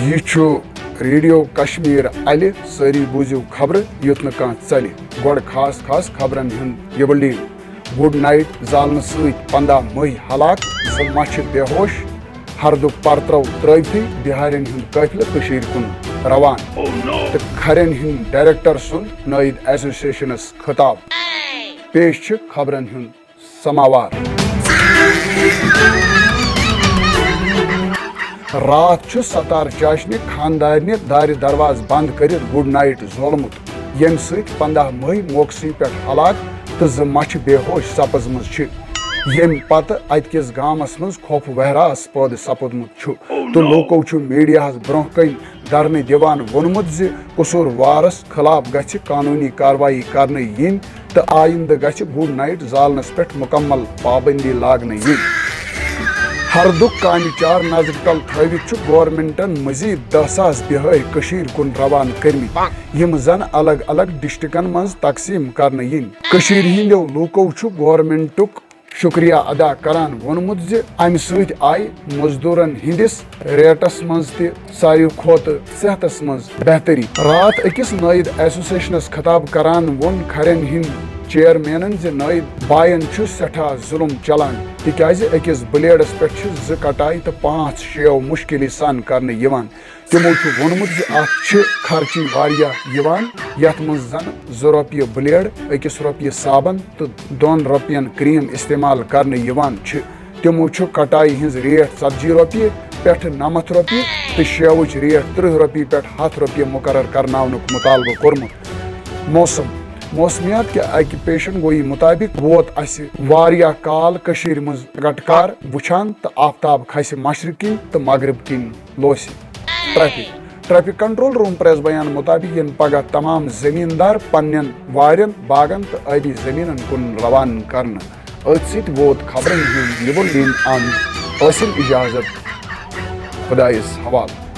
یہ ریڈیو کشمیر علی ساری بوزیو خبر یوت نہ ژلِ گۄڈٕ خاص خاص خبرن ہُنٛد یہ بلڈنگ گڈ نائٹ زالنہٕ سۭتۍ 15 مٔہۍ ہلاک 2 مچھِ بے ہوش ہردُک پرترو ترٲوتھٕے بہارین ہُنٛد قٲفلہٕ کٔشیٖرِ کُن روان تہٕ کھرین ہٕنٛدۍ ڈائریکٹر سُنٛد نٲیِد ایسوسیشنس خطاب پیش چھِ خبرن ہُنٛد سماوار رات چھُ ستار چاشنہِ خاندارنہِ دارِ درواز بند کٔرِتھ گڈ نائٹ زولمُت ییٚمہِ سۭتۍ 15 مٔہۍ موقعسٕے پٮ۪ٹھ ہلاک تہٕ 2 مچھِ بے ہوش سپٕزمٕژ چھِ ییٚمہِ پتہٕ اتکِس گامس منٛز خوف وہراس پٲدٕ سپُدمُت چھُ تہٕ لوٗکو چھُ میڈیاہس برونٛہہ کنہِ دھرنہٕ دِوان ووٚنمُت زِ قصوٗروارس خلاف گژھِ قانوٗنی کاروٲیی کرنہٕ یِنۍ تہٕ آیندٕ گژھِ گڈ نائٹ زالنس پٮ۪ٹھ مُکمل پابندی لاگنہٕ یِنۍ ہردُک کامہِ چار نظرِ تل تھٲوِتھ چھُ گورمنٹن مزید 10,000 بہٲرۍ کٔشیٖرِ کُن روانہٕ کٔرمٕتۍ یِم زن الگ الگ ڈسٹرکن منٛز تقسیٖم کرنہٕ یِنۍ کٔشیٖرِ ہٕنٛدیو لوٗکو چھُ گورمنٹُک شُکریہ ادا کران ووٚنمُت زِ امہِ سۭتۍ آیہِ مزدوٗرن ہٕنٛدِس ریٹس منٛز تہِ ساروی کھۄتہٕ صحتس منٛز بہتری راتھ أکِس نٲیِد ایسوسیشنس خطاب کران ووٚن کھرین ہٕنٛدۍ چیئرمینن زِ نٲیِد بایَن چھُ سٮ۪ٹھاہ ظُلم چلان تِکیازِ أکِس بلیڈس پٮ۪ٹھ چھِ 2 کٹایہِ تہٕ 5 شیو مُشکِلی سان کرنہٕ یِوان تِمو چھُ ووٚنمُت زِ اتھ چھِ خرچی واریاہ یِوان یتھ منٛز زن 2 رۄپیہِ بلیڈ 1 رۄپیہِ صابن تہٕ 2 رۄپین کرٛیٖم استعمال کرنہٕ یِوان چھِ تِمو چھُ کٹایہِ ہٕنٛز ریٹ 40 رۄپیہِ پٮ۪ٹھ 90 رۄپیہِ تہٕ شیوٕچ ریٹ 30 رۄپیہِ پٮ۪ٹھ 100 رۄپیہِ مُقرر کرناونُک مُطالبہٕ کوٚرمُت موسمیات کہِ اکہِ پیشن گویی مُطٲبِق ووت اسہِ واریاہ کال کٔشیٖرِ منٛز گٹکار وٕچھان تہٕ آفتاب کھسہِ مشرق کِنۍ تہٕ مغرب کِنۍ لوسہِ ٹریفک کنٹرول روم پریس بیان مُطٲبِق یِن پگہہ تمام زمیٖندار پننٮ۪ن وارٮ۪ن باغن تہٕ ٲبی زمیٖنن کُن روانہٕ کرنہٕ أتھۍ سۭتۍ ووت خبرن ہُنٛد یہِ بُلٹین اند ٲسِم اجازت خۄدایس حوالہٕ